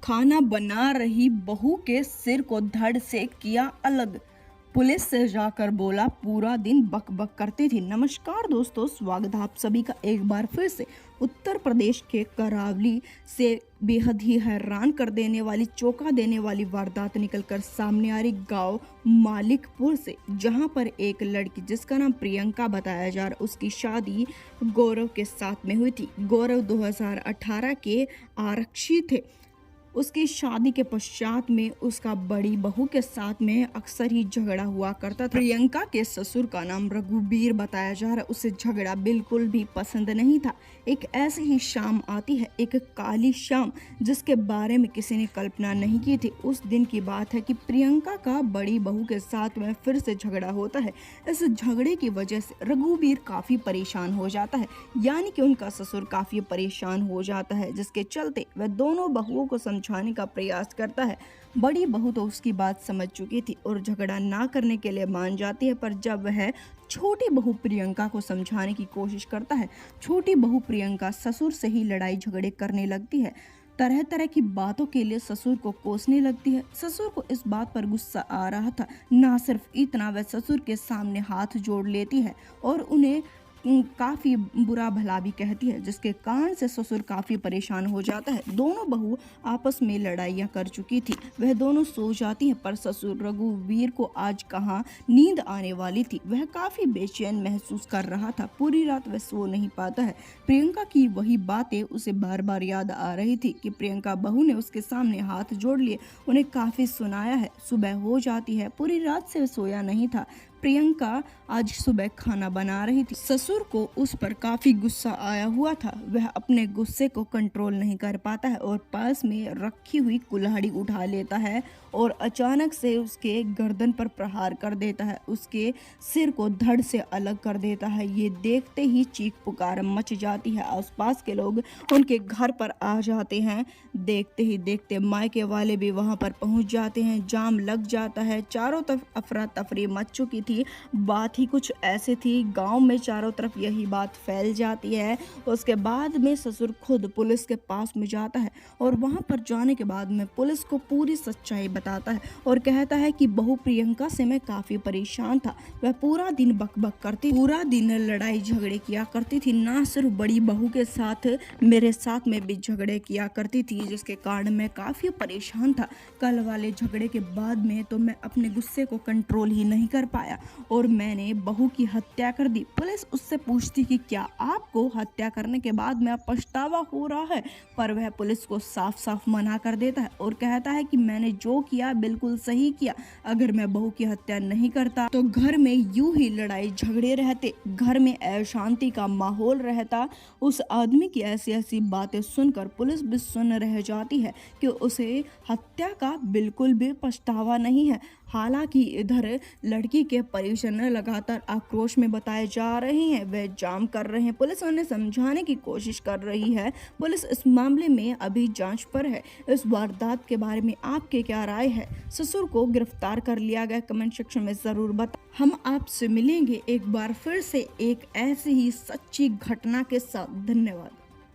खाना बना रही बहू के सिर को धड़ से किया अलग। पुलिस से जाकर बोला पूरा दिन बक बक करती थी। नमस्कार दोस्तों, स्वागत है आप सभी का एक बार फिर से। उत्तर प्रदेश के करावली से बेहद ही हैरान कर देने वाली, चौंका देने वाली वारदात निकलकर सामने आ रही गांव मालिकपुर से, जहां पर एक लड़की जिसका नाम प्रियंका बताया जा रहा, उसकी शादी गौरव के साथ में हुई थी। गौरव 2018 के आरक्षी थे। उसकी शादी के पश्चात में उसका बड़ी बहू के साथ में अक्सर ही झगड़ा हुआ करता था। प्रियंका के ससुर का नाम रघुबीर बताया जा रहा है। उसे झगड़ा बिल्कुल भी पसंद नहीं था। एक ऐसी ही शाम आती है, एक काली शाम, जिसके बारे में किसी ने कल्पना नहीं की थी। उस दिन की बात है कि प्रियंका का बड़ी बहू के साथ में फिर से झगड़ा होता है। इस झगड़े की वजह से रघुबीर काफी परेशान हो जाता है, यानी कि उनका ससुर काफी परेशान हो जाता है, जिसके चलते वह दोनों बहुओं को समझाने का प्रयास करता है। बड़ी बहू तो उसकी बात समझ चुकी थी और झगड़ा ना करने के लिए मान जाती है, पर जब वह छोटी बहू प्रियंका को समझाने की कोशिश करता है, छोटी बहू प्रियंका ससुर से ही लड़ाई झगड़े करने लगती है। तरह तरह की बातों के लिए ससुर को कोसने लगती है। ससुर को इस बात पर गुस्सा आ रहा था। ना सिर्फ इतना, वह ससुर के सामने हाथ जोड़ लेती है और उन्हें काफ़ी बुरा भला भी कहती है, जिसके कारण से ससुर काफ़ी परेशान हो जाता है। दोनों बहू आपस में लड़ाइयाँ कर चुकी थी। वह दोनों सो जाती हैं, पर ससुर रघुवीर को आज कहाँ नींद आने वाली थी। वह काफ़ी बेचैन महसूस कर रहा था। पूरी रात वह सो नहीं पाता है। प्रियंका की वही बातें उसे बार बार याद आ रही थी कि प्रियंका बहू ने उसके सामने हाथ जोड़ लिए, उन्हें काफ़ी सुनाया है। सुबह हो जाती है, पूरी रात से सोया नहीं था। प्रियंका आज सुबह खाना बना रही थी। ससुर को उस पर काफी गुस्सा आया हुआ था। वह अपने गुस्से को कंट्रोल नहीं कर पाता है और पास में रखी हुई कुल्हाड़ी उठा लेता है और अचानक से उसके गर्दन पर प्रहार कर देता है। उसके सिर को धड़ से अलग कर देता है। ये देखते ही चीख पुकार मच जाती है। आसपास के लोग उनके घर पर आ जाते हैं। देखते ही देखते मायके वाले भी वहां पर पहुंच जाते हैं। जाम लग जाता है। चारों तरफ अफरा तफरी मच चुकी थी। बात ही कुछ ऐसे थी, गांव में चारों तरफ यही बात फैल जाती है। उसके बाद में ससुर खुद पुलिस के पास में जाता है और वहां पर जाने के बाद में पुलिस को पूरी सच्चाई बताता है और कहता है कि बहू प्रियंका से मैं काफी परेशान था। वह पूरा दिन बकबक करती, पूरा दिन लड़ाई झगड़े किया करती थी। ना सिर्फ बड़ी बहू के साथ, मेरे साथ में भी झगड़े किया करती थी, जिसके कारण मैं काफी परेशान था। कल वाले झगड़े के बाद में तो मैं अपने गुस्से को कंट्रोल ही नहीं कर पाया और मैंने बहू की हत्या कर दी। पुलिस उससे पूछती कि क्या आपको हत्या करने के बाद में पछतावा हो रहा है, पर वह पुलिस को साफ साफ मना कर देता है और कहता है कि मैंने जो किया बिल्कुल सही किया। अगर मैं बहू की हत्या नहीं करता तो घर में यूं ही लड़ाई झगड़े रहते, घर में अशांति का माहौल रहता। उस आदमी की ऐसी ऐसी बातें सुनकर पुलिस भी सुन रह जाती है कि उसे हत्या का बिल्कुल भी पछतावा नहीं है। हालांकि इधर लड़की के परिजन लगातार आक्रोश में बताए जा रहे हैं, वे जाम कर रहे हैं। पुलिस उन्हें समझाने की कोशिश कर रही है। पुलिस इस मामले में अभी जांच पर है। इस वारदात के बारे में आपके क्या राय है? ससुर को गिरफ्तार कर लिया गया? कमेंट सेक्शन में जरूर बताएं। हम आपसे मिलेंगे एक बार फिर से एक ऐसी ही सच्ची घटना के साथ। धन्यवाद।